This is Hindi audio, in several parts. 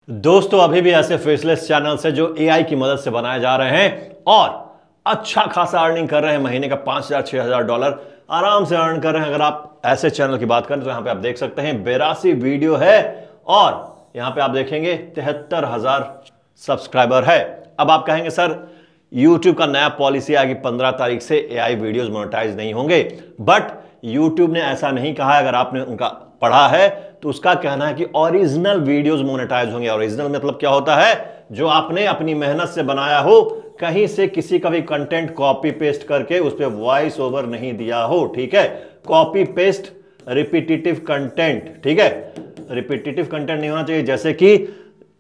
दोस्तों अभी भी ऐसे फेसलेस चैनल है जो एआई की मदद से बनाए जा रहे हैं और अच्छा खासा अर्निंग कर रहे हैं। महीने का 5,000 6,000 डॉलर आराम से अर्न कर रहे हैं। अगर आप ऐसे चैनल की बात करें तो यहां पे आप देख सकते हैं 82 वीडियो है और यहां पे आप देखेंगे 73,000 सब्सक्राइबर है। अब आप कहेंगे सर YouTube का नया पॉलिसी आएगी 15 तारीख से एआई वीडियोस मोनेटाइज नहीं होंगे, बट YouTube ने ऐसा नहीं कहा है। अगर आपने उनका पढ़ा है तो उसका कहना है कि ओरिजिनल वीडियोस मोनेटाइज होंगे। ओरिजिनल मतलब क्या होता है? जो आपने अपनी मेहनत से बनाया हो, कहीं से किसी का भी कंटेंट कॉपी पेस्ट करके उस पर वॉइस ओवर नहीं दिया हो। ठीक है, कॉपी पेस्ट रिपीटेटिव कंटेंट, ठीक है, रिपीटेटिव कंटेंट नहीं होना चाहिए। जैसे कि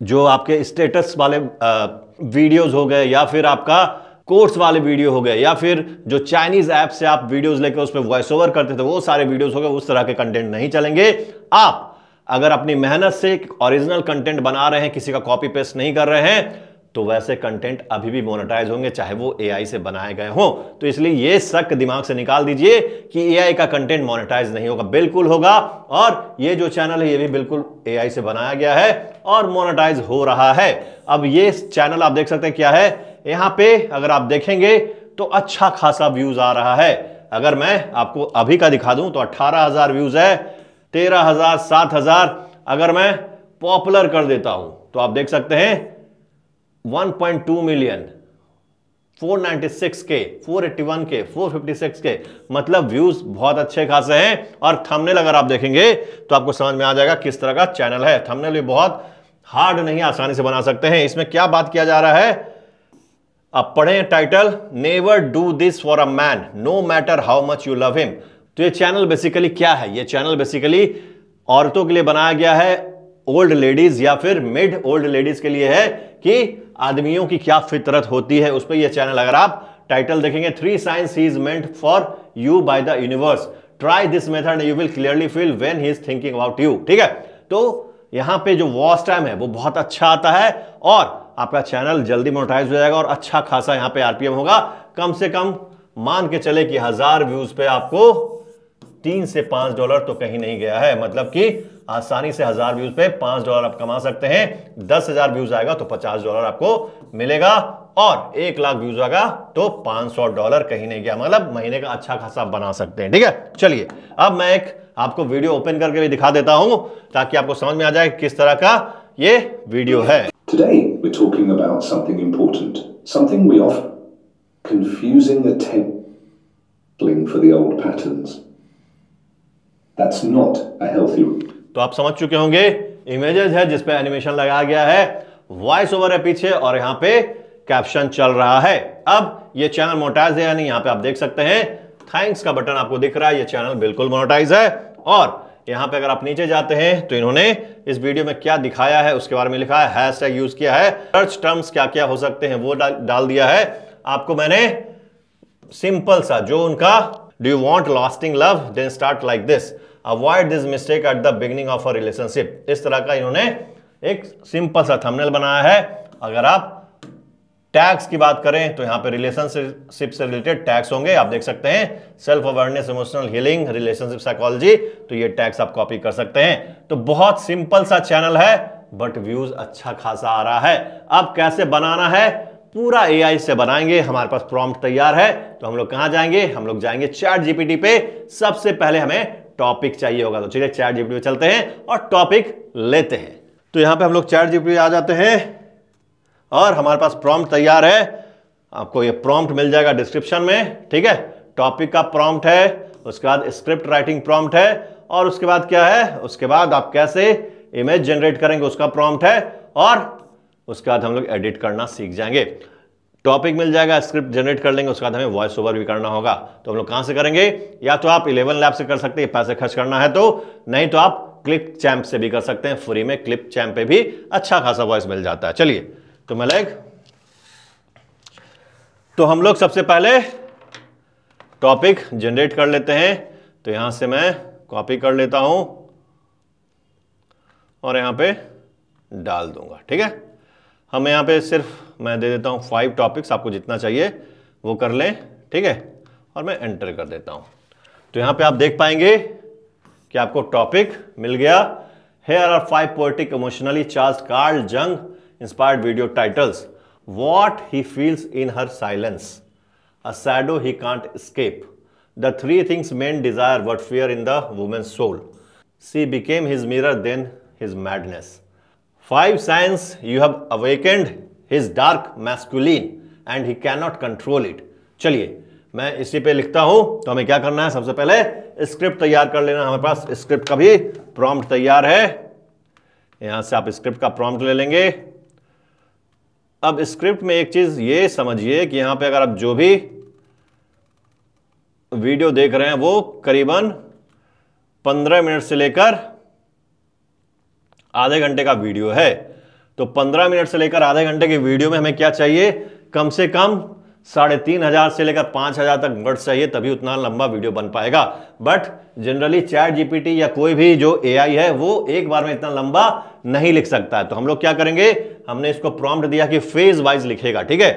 जो आपके स्टेटस वाले वीडियोस हो गए, या फिर आपका कोर्स वाले वीडियो हो गए, या फिर जो चाइनीज ऐप से आप वीडियोस लेकर उस पर वॉइस ओवर करते थे, वो सारे वीडियोस हो गए। उस तरह के कंटेंट नहीं चलेंगे। आप अगर अपनी मेहनत से ओरिजिनल कंटेंट बना रहे हैं, किसी का कॉपी पेस्ट नहीं कर रहे हैं, तो वैसे कंटेंट अभी भी मोनेटाइज होंगे, चाहे वो एआई से बनाए गए हों। तो इसलिए ये शक दिमाग से निकाल दीजिए कि एआई का कंटेंट मोनेटाइज नहीं होगा। बिल्कुल होगा, और ये जो चैनल है ये भी बिल्कुल एआई से बनाया गया है और मोनेटाइज हो रहा है। अब ये चैनल आप देख सकते हैं क्या है, यहां पे अगर आप देखेंगे तो अच्छा खासा व्यूज आ रहा है। अगर मैं आपको अभी का दिखा दूं तो 18,000 व्यूज है, 13,000, 7,000। अगर मैं पॉपुलर कर देता हूं तो आप देख सकते हैं 1.2 मिलियन, 496K, 481K, 456K, मतलब व्यूज बहुत अच्छे खासे हैं। और थंबनेल अगर आप देखेंगे तो आपको समझ में आ जाएगा किस तरह का चैनल है। थंबनेल भी बहुत हार्ड नहीं, आसानी से बना सकते हैं। इसमें क्या बात किया जा रहा है, आप पढ़ें title, never do this for a man no matter how much you love him. तो ये चैनल बेसिकली क्या है? ये चैनल बेसिकली औरतों के लिए बनाया गया है, ओल्ड लेडीज या फिर मिड ओल्ड लेडीज के लिए है, कि आदमियों की क्या फितरत होती है, उस पर यह चैनल। अगर आप टाइटल देखेंगे, 3 signs he is meant for you by the universe, try this method you will clearly feel when he is thinking about you। ठीक है, तो यहां पे जो वॉच टाइम है वो बहुत अच्छा आता है और आपका चैनल जल्दी मोनेटाइज हो जाएगा और अच्छा खासा यहां पे आरपीएम होगा। कम से कम मान के चले कि 1000 व्यूज पे आपको 3 से 5 डॉलर तो कहीं नहीं गया है। मतलब कि आसानी से 1000 व्यूज पे 5 डॉलर आप कमा सकते हैं। 10,000 व्यूज आएगा तो 50 डॉलर आपको मिलेगा, और 1 लाख व्यूज आएगा तो 500 डॉलर कहीं नहीं गया। मतलब महीने का अच्छा खासा बना सकते हैं। ठीक है, चलिए अब मैं एक आपको वीडियो ओपन करके भी दिखा देता हूं ताकि आपको समझ में आ जाए किस तरह का ये वीडियो है। Today we're talking about something important, something we often confusing the templing for the old patterns. That's not a healthy. तो आप समझ चुके होंगे, इमेजेस है जिसपे एनिमेशन लगाया गया है, वॉइस ओवर है पीछे, और यहां पे कैप्शन चल रहा है। अब ये चैनल मोनेटाइज है या नहीं, यहां पे आप देख सकते हैं थैंक्स का बटन आपको दिख रहा है। ये चैनल बिल्कुल मोनेटाइज है। और यहां पे अगर आप नीचे जाते हैं तो इन्होंने इस वीडियो में क्या दिखाया है उसके बारे में लिखा है, हैशटैग यूज किया है, सर्च टर्म्स क्या क्या हो सकते हैं वो डाल दिया है। आपको मैंने सिंपल सा जो उनका, do you want lasting love then start like this, avoid this mistake at the beginning of a relationship, इस तरह का इन्होंने एक सिंपल सा थंबनेल बनाया है। अगर आप टैग्स की बात करें तो यहां पे रिलेशनशिप से रिलेटेड टैग्स होंगे, आप देख सकते हैं, self awareness, emotional healing, relationship psychology, तो ये टैग्स आप कॉपी कर सकते हैं। तो बहुत सिंपल सा चैनल है बट व्यूज अच्छा खासा आ रहा है। अब कैसे बनाना है, पूरा एआई से बनाएंगे। हमारे पास प्रॉम्प्ट तैयार है, तो हम लोग कहां जाएंगे, हम लोग जाएंगे चैट जीपीटी पे। सबसे पहले हमें टॉपिक चाहिए होगा, तो चलिए चैट जीपीटी पे चलते हैं और टॉपिक लेते हैं। तो यहां पे हम लोग चैट जीपीटी आ जाते हैं और हमारे पास प्रॉम्प्ट तैयार है। आपको ये प्रॉम्प्ट मिल जाएगा डिस्क्रिप्शन में। ठीक है, टॉपिक का प्रॉम्प्ट है, उसके बाद स्क्रिप्ट राइटिंग प्रॉम्प्ट है, और उसके बाद क्या है, उसके बाद आप कैसे इमेज जनरेट करेंगे उसका प्रॉम्प्ट है, और उसके बाद हम लोग एडिट करना सीख जाएंगे। टॉपिक मिल जाएगा, स्क्रिप्ट जनरेट कर लेंगे, उसके बाद हमें वॉइस ओवर भी करना होगा। तो हम लोग कहां से करेंगे, या तो आप 11 लैब से कर सकते हैं, पैसे खर्च करना है तो, नहीं तो आप क्लिप चैम्प से भी कर सकते हैं। फ्री में क्लिप चैम्प पे भी अच्छा खासा वॉइस मिल जाता है। चलिए तो मलैक, तो हम लोग सबसे पहले टॉपिक जनरेट कर लेते हैं। तो यहां से मैं कॉपी कर लेता हूं और यहां पे डाल दूंगा। ठीक है, हम यहां पे सिर्फ मैं दे देता हूं 5 टॉपिक्स, आपको जितना चाहिए वो कर लें। ठीक है, और मैं एंटर कर देता हूं। तो यहां पे आप देख पाएंगे कि आपको टॉपिक मिल गया, Here are 5 poetic, emotionally charged Carl Jung inspired video titles. What he feels in her silence. A shadow he can't escape. The 3 things men desire but fear in the woman's soul. She became his mirror, then his madness. 5 signs you have awakened his dark masculine and he cannot control it. चलिए मैं इसी पे लिखता हूं, तो हमें क्या करना है, सबसे पहले स्क्रिप्ट तैयार कर लेना। हमारे पास स्क्रिप्ट का भी प्रॉम्प्ट तैयार है, यहां से आप स्क्रिप्ट का प्रॉम्प्ट ले लेंगे। अब स्क्रिप्ट में एक चीज ये समझिए कि यहां पे अगर आप जो भी वीडियो देख रहे हैं वो करीबन 15 मिनट से लेकर आधे घंटे का वीडियो है। तो 15 मिनट से लेकर आधे घंटे की वीडियो में हमें क्या चाहिए, कम से कम 3500 से लेकर 5000 तक वर्ड्स चाहिए, तभी उतना लंबा वीडियो बन पाएगा। बट जनरली चैट जीपीटी या कोई भी जो एआई है वो एक बार में इतना लंबा नहीं लिख सकता है। तो हम लोग क्या करेंगे, हमने इसको प्रॉम्प्ट दिया कि फेज वाइज लिखेगा, ठीक है।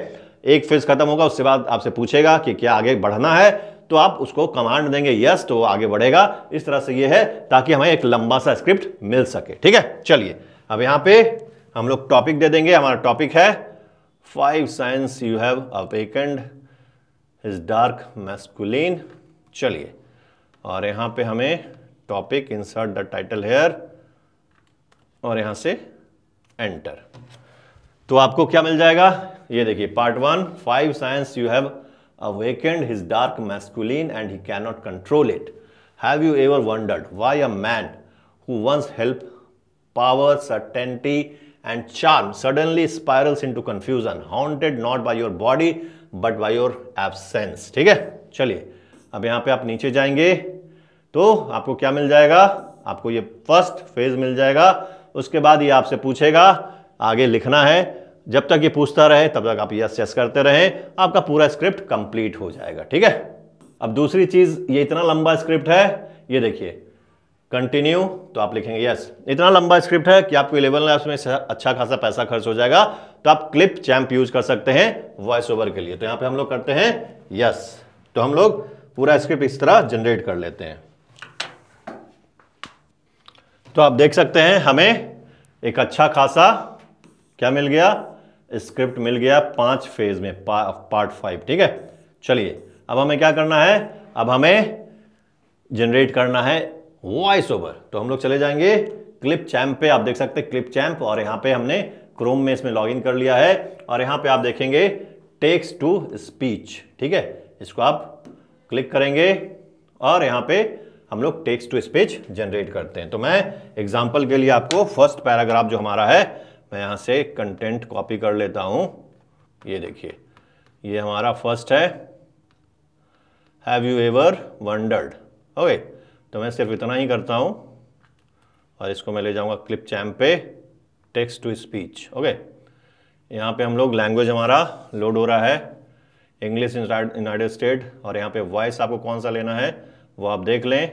एक फेज खत्म होगा, उसके बाद आपसे पूछेगा कि क्या आगे बढ़ना है, तो आप उसको कमांड देंगे यस, तो वो आगे बढ़ेगा। इस तरह से ये है ताकि हमें एक लंबा सा स्क्रिप्ट मिल सके, ठीक है। चलिए अब यहां पे हम लोग टॉपिक दे देंगे। हमारा टॉपिक है 5 signs you have awakened his dark masculine। चलिए और यहां पे हमें topic insert the title here और यहां से एंटर। तो आपको क्या मिल जाएगा, ये देखिए part 1 5 signs you have awakened his dark masculine and he cannot control it. Have you ever wondered why a man who once held power, certainty and charm suddenly spirals into confusion, haunted not by your body but by your absence? ठीक है। चलिए अब यहां पे आप नीचे जाएंगे तो आपको क्या मिल जाएगा, आपको ये फर्स्ट फेज मिल जाएगा। उसके बाद ये आपसे पूछेगा आगे लिखना है, जब तक ये पूछता रहे तब तक आप यस यस करते रहें, आपका पूरा स्क्रिप्ट कंप्लीट हो जाएगा, ठीक है। अब दूसरी चीज, ये इतना लंबा स्क्रिप्ट है, ये देखिए कंटिन्यू, तो आप लिखेंगे यस। इतना लंबा स्क्रिप्ट है कि आपको 11 लैब्स में अच्छा खासा पैसा खर्च हो जाएगा, तो आप क्लिप चैम्प यूज कर सकते हैं वॉइस ओवर के लिए। तो यहां पे हम लोग करते हैं यस, तो हम लोग पूरा स्क्रिप्ट इस तरह जनरेट कर लेते हैं। तो आप देख सकते हैं हमें एक अच्छा खासा क्या मिल गया, स्क्रिप्ट मिल गया 5 फेज में, पार्ट 5, ठीक है। चलिए अब हमें क्या करना है, अब हमें जनरेट करना है वॉइस ओवर। तो हम लोग चले जाएंगे क्लिप चैम्प पे, आप देख सकते हैं क्लिप चैम्प, और यहां पे हमने क्रोम में इसमें लॉगिन कर लिया है और यहां पे आप देखेंगे टेक्स्ट टू स्पीच, ठीक है। इसको आप क्लिक करेंगे और यहां पे हम लोग टेक्स्ट टू स्पीच जनरेट करते हैं। तो मैं एग्जांपल के लिए आपको फर्स्ट पैराग्राफ जो हमारा है, मैं यहां से कंटेंट कॉपी कर लेता हूं। ये देखिए ये हमारा फर्स्ट है, have you ever wondered. Okay, तो मैं सिर्फ इतना ही करता हूं और इसको मैं ले जाऊंगा क्लिप चैम्प पे, टेक्स्ट टू स्पीच। ओके, यहाँ पे हम लोग लैंग्वेज हमारा लोड हो रहा है, इंग्लिश यूनाइटेड स्टेट, और यहाँ पे वॉइस आपको कौन सा लेना है वो आप देख लें।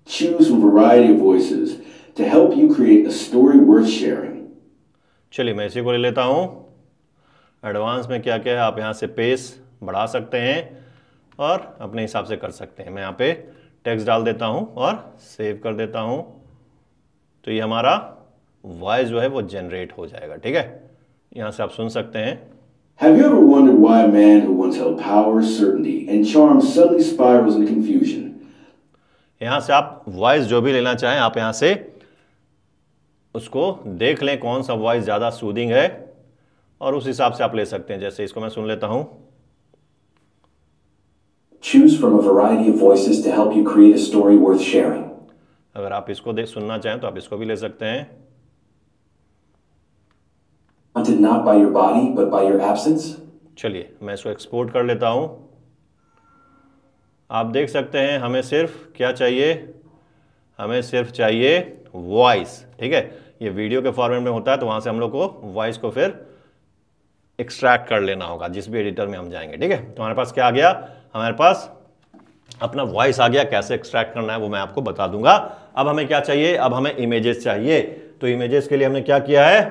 Choose from a variety of voices to help you create a story worth sharing. चलिए मैं इसी को ले लेता हूँ। एडवांस में क्या क्या है, आप यहाँ से पेस बढ़ा सकते हैं और अपने हिसाब से कर सकते हैं। मैं यहाँ पे टेक्स्ट डाल देता हूँ और सेव कर देता हूँ, तो ये हमारा वॉइस जो है वो जनरेट हो जाएगा, ठीक है। यहाँ से आप सुन सकते हैं। Have you ever wondered why a man who once held power, certainty, and charm suddenly spirals into confusion? यहाँ से आप वॉइस जो भी लेना चाहें, आप यहाँ से उसको देख लें कौन सा वॉइस ज़्यादा सूदिंग है और उस हिसाब से आप ले सकते हैं। जैसे इसको मैं सुन लेता हूँ। Choose from a variety of voices to help you create a story worth sharing. अगर आप इसको सुनना चाहें तो आप इसको भी ले सकते हैं। Haunted not by your body but by your absence. चलिए मैं इसको एक्सपोर्ट कर लेता हूँ। आप देख सकते हैं हमें सिर्फ क्या चाहिए, हमें सिर्फ चाहिए वॉइस, ठीक है। ये वीडियो के फॉर्मेट में होता है, तो वहां से हम लोग को वॉइस को फिर एक्सट्रैक्ट कर लेना होगा जिस भी एडिटर में हम जाएंगे, ठीक है। तो हमारे पास क्या आ गया, हमारे पास अपना वॉइस आ गया। कैसे एक्सट्रैक्ट करना है वो मैं आपको बता दूंगा। अब हमें क्या चाहिए, अब हमें इमेजेस चाहिए। तो इमेजेस के लिए हमने क्या किया है,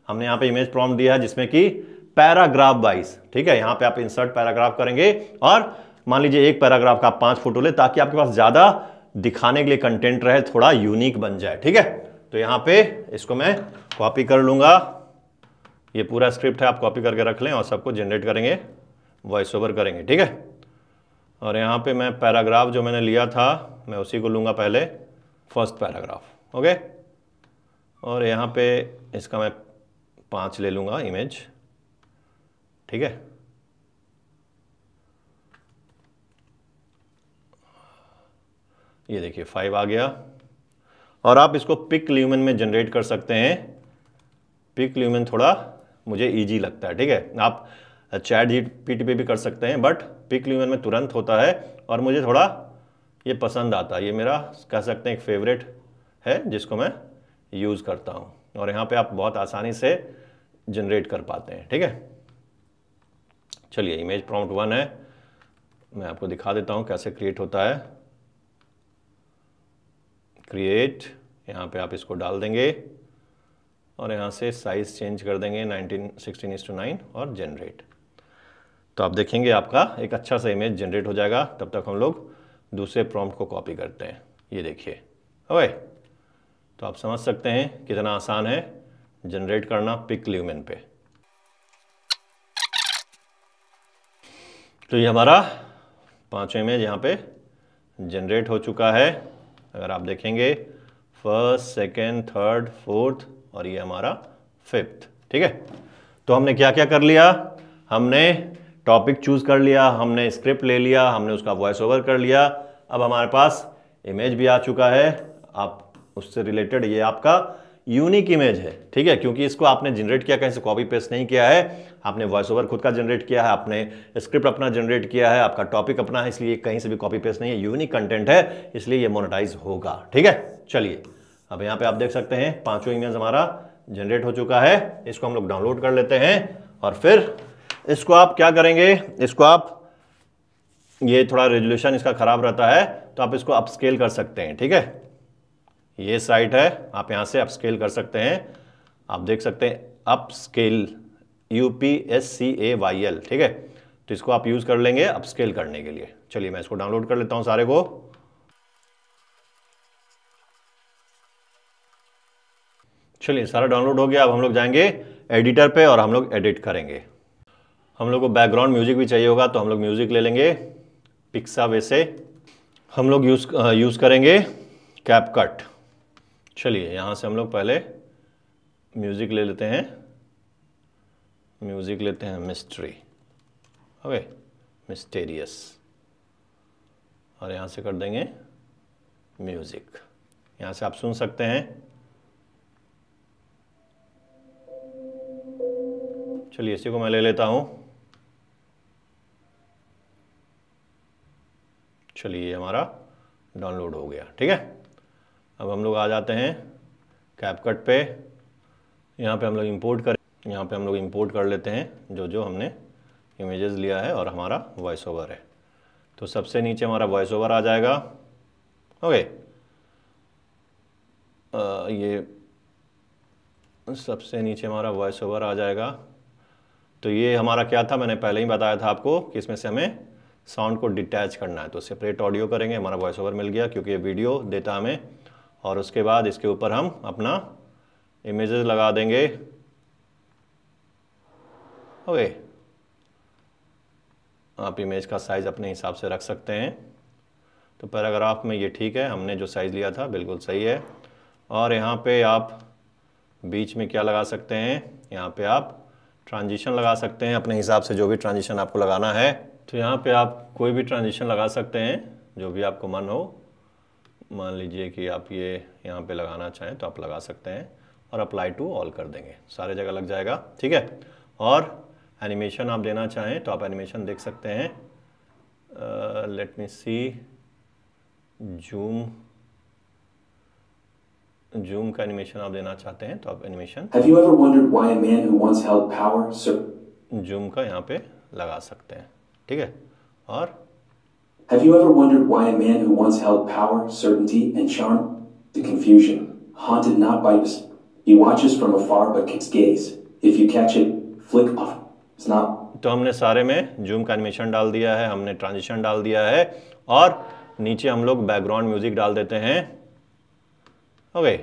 हमने यहाँ पे इमेज प्रॉम्प्ट दिया है जिसमें कि पैराग्राफ वाइज, ठीक है। यहाँ पे आप इंसर्ट पैराग्राफ करेंगे और मान लीजिए एक पैराग्राफ का आप 5 फोटो ले, ताकि आपके पास ज्यादा दिखाने के लिए कंटेंट रहे, थोड़ा यूनिक बन जाए, ठीक है। तो यहाँ पे इसको मैं कॉपी कर लूँगा, ये पूरा स्क्रिप्ट है, आप कॉपी करके रख लें और सबको जनरेट करेंगे, वॉइस ओवर करेंगे, ठीक है। और यहाँ पे मैं पैराग्राफ जो मैंने लिया था मैं उसी को लूँगा पहले, फर्स्ट पैराग्राफ, ओके। और यहाँ पे इसका मैं 5 ले लूँगा इमेज, ठीक है। ये देखिए 5 आ गया। और आप इसको पिक ल्यूमेन में जनरेट कर सकते हैं। पिक ल्यूमेन थोड़ा मुझे इजी लगता है, ठीक है। आप चैट जीपीटी पे भी कर सकते हैं, बट पिक ल्यूमेन में तुरंत होता है और मुझे थोड़ा ये पसंद आता है। ये मेरा कह सकते हैं एक फेवरेट है जिसको मैं यूज़ करता हूँ, और यहाँ पे आप बहुत आसानी से जनरेट कर पाते हैं, ठीक है। चलिए, इमेज प्रॉम्प्ट 1 है, मैं आपको दिखा देता हूँ कैसे क्रिएट होता है। क्रिएट, यहाँ पे आप इसको डाल देंगे और यहाँ से साइज चेंज कर देंगे 16:9 और जनरेट। तो आप देखेंगे आपका एक अच्छा सा इमेज जनरेट हो जाएगा। तब तक हम लोग दूसरे प्रॉम्प्ट को कॉपी करते हैं। ये देखिए, ओके। तो आप समझ सकते हैं कितना आसान है जनरेट करना पिक ल्यूमेन पे। तो ये हमारा 5 इमेज यहाँ पे जनरेट हो चुका है। अगर आप देखेंगे फर्स्ट, सेकेंड, थर्ड, फोर्थ और ये हमारा 5th, ठीक है। तो हमने क्या क्या कर लिया, हमने टॉपिक चूज कर लिया, हमने स्क्रिप्ट ले लिया, हमने उसका वॉइस ओवर कर लिया। अब हमारे पास इमेज भी आ चुका है। आप उससे रिलेटेड, ये आपका यूनिक इमेज है, ठीक है, क्योंकि इसको आपने जनरेट किया, कहीं से कॉपी पेस्ट नहीं किया है। आपने वॉइस ओवर खुद का जनरेट किया है, आपने स्क्रिप्ट अपना जनरेट किया है, आपका टॉपिक अपना है, इसलिए कहीं से भी कॉपी पेस्ट नहीं है, यूनिक कंटेंट है, इसलिए ये मोनेटाइज होगा, ठीक है। चलिए, अब यहाँ पे आप देख सकते हैं 5 इमेज हमारा जनरेट हो चुका है। इसको हम लोग डाउनलोड कर लेते हैं और फिर इसको आप क्या करेंगे, इसको आप, ये थोड़ा रेजोल्यूशन इसका खराब रहता है तो आप इसको अपस्केल कर सकते हैं, ठीक है। ये साइट है, आप यहाँ से अपस्केल कर सकते हैं। आप देख सकते हैं अपस्केल, UPSCAYL, ठीक है। तो इसको आप यूज कर लेंगे अपस्केल करने के लिए। चलिए, मैं इसको डाउनलोड कर लेता हूँ सारे को। चलिए, सारा डाउनलोड हो गया। अब हम लोग जाएंगे एडिटर पे और हम लोग एडिट करेंगे। हम लोग को बैकग्राउंड म्यूजिक भी चाहिए होगा, तो हम लोग म्यूजिक ले लेंगे पिक्सावे से। हम लोग यूज करेंगे कैपकट। चलिए, यहाँ से हम लोग पहले म्यूजिक ले लेते हैं। म्यूजिक लेते हैं मिस्ट्री, ओके, मिस्टेरियस, और यहाँ से कर देंगे म्यूजिक। यहाँ से आप सुन सकते हैं। चलिए, इसी को मैं ले लेता हूँ। चलिए, ये हमारा डाउनलोड हो गया, ठीक है। अब हम लोग आ जाते हैं कैपकट पे। यहाँ पे हम लोग इंपोर्ट कर लेते हैं जो जो हमने इमेजेस लिया है और हमारा वॉइस ओवर है। तो सबसे नीचे हमारा वॉइस ओवर आ जाएगा, ओके। ये सबसे नीचे हमारा वॉइस ओवर आ जाएगा। तो ये हमारा क्या था, मैंने पहले ही बताया था आपको कि इसमें से हमें साउंड को डिटैच करना है। तो सेपरेट ऑडियो करेंगे, हमारा वॉइस ओवर मिल गया क्योंकि ये वीडियो देता हमें। और उसके बाद इसके ऊपर हम अपना इमेजेस लगा देंगे, ओके। आप इमेज का साइज अपने हिसाब से रख सकते हैं। तो पैराग्राफ में ये ठीक है, हमने जो साइज लिया था बिल्कुल सही है। और यहाँ पे आप बीच में क्या लगा सकते हैं, यहाँ पे आप ट्रांजिशन लगा सकते हैं अपने हिसाब से, जो भी ट्रांजिशन आपको लगाना है। तो यहाँ पे आप कोई भी ट्रांजिशन लगा सकते हैं जो भी आपको मन हो। मान लीजिए कि आप ये यहाँ पे लगाना चाहें तो आप लगा सकते हैं और अप्लाई टू ऑल कर देंगे, सारे जगह लग जाएगा, ठीक है। और एनिमेशन आप देना चाहें तो आप एनिमेशन देख सकते हैं। लेट मी सी, जूम का एनिमेशन आप देना चाहते हैं तो आप एनिमेशन जूम का यहाँ पे लगा सकते हैं, ठीक है। और Have you ever wondered why a man who once held power, certainty, and charm, the confusion, haunted not by us? He watches from afar but kicks gaze. If you catch it, flick off. It's not. तो हमने सारे में जूम का एनिमेशन डाल दिया है, हमने ट्रांजिशन डाल दिया है और नीचे हम लोग बैकग्राउंड म्यूजिक डाल देते हैं, ओके।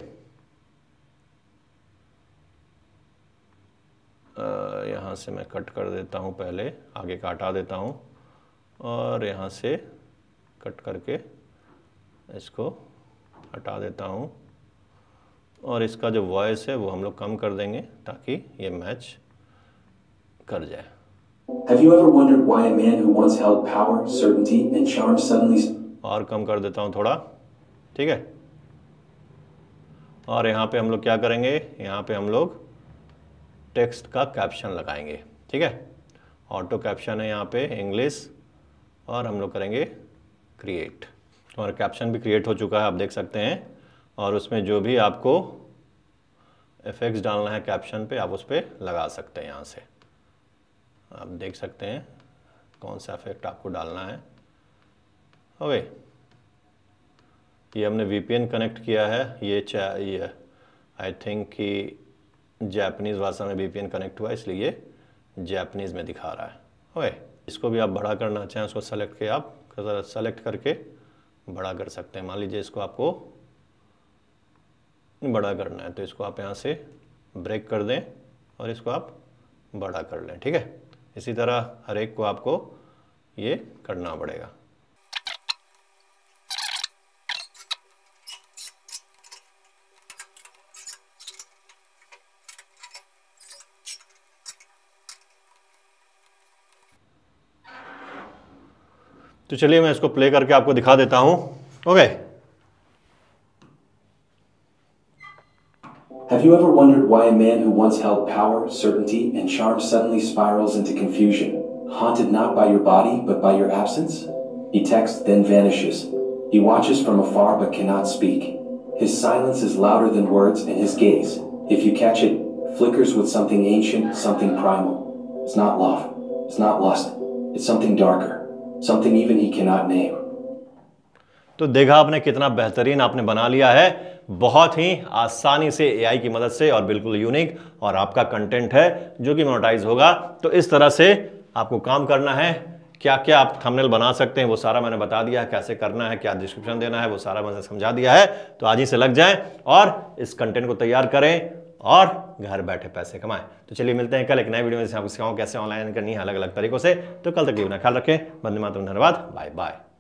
यहाँ से मैं कट कर देता हूँ, पहले आगे का हटा देता हूँ और यहाँ से कट करके इसको हटा देता हूँ और इसका जो वॉइस है वो हम लोग कम कर देंगे ताकि ये मैच कर जाए। Have you ever wondered why a man who once held power, certainty, and charm suddenly... और कम कर देता हूँ थोड़ा, ठीक है। और यहाँ पे हम लोग क्या करेंगे, यहाँ पे हम लोग टेक्स्ट का कैप्शन लगाएंगे, ठीक है। ऑटो कैप्शन है यहाँ पे इंग्लिश और हम लोग करेंगे क्रिएट। और कैप्शन भी क्रिएट हो चुका है, आप देख सकते हैं। और उसमें जो भी आपको इफेक्ट्स डालना है कैप्शन पे, आप उस पर लगा सकते हैं। यहाँ से आप देख सकते हैं कौन सा इफेक्ट आपको डालना है। ओके, ये हमने VPN कनेक्ट किया है। ये आई थिंक कि जापानीज़ भाषा में VPN कनेक्ट हुआ है, इसलिए ये जापानीज़ में दिखा रहा है। ओके, इसको भी आप बड़ा करना चाहें, उसको सेलेक्ट करके बड़ा कर सकते हैं। मान लीजिए इसको आपको बड़ा करना है तो इसको आप यहाँ से ब्रेक कर दें और इसको आप बड़ा कर लें, ठीक है। इसी तरह हर एक को आपको ये करना पड़ेगा। तो चलिए मैं इसको प्ले करके आपको दिखा देता हूं। Okay. Have you ever wondered why a man who once held power, certainty, and charm suddenly spirals into confusion, haunted not by your body but by your absence? He texts, then vanishes. He watches from afar but cannot speak. His silence is louder than words, and his gaze, if you catch it, flickers with something ancient, something primal. It's not love. It's not lust. It's something darker. Something even he cannot name. तो देखा आपने कितना बेहतरीन आपने बना लिया है, बहुत ही आसानी से AI की मदद से, और बिल्कुल यूनिक, और आपका कंटेंट है जो कि मोनेटाइज होगा। तो इस तरह से आपको काम करना है। क्या क्या आप थंबनेल बना सकते हैं वो सारा मैंने बता दिया है, कैसे करना है, क्या डिस्क्रिप्शन देना है वो सारा मैंने समझा दिया है। तो आज ही से लग जाएं और इस कंटेंट को तैयार करें और घर बैठे पैसे कमाएं। तो चलिए मिलते हैं कल एक नए वीडियो में, आपको सिखाऊं कैसे ऑनलाइन करनी है अलग अलग तरीकों से। तो कल तक अपना ख्याल रखें। वंदे मातरम, धन्यवाद, बाय बाय।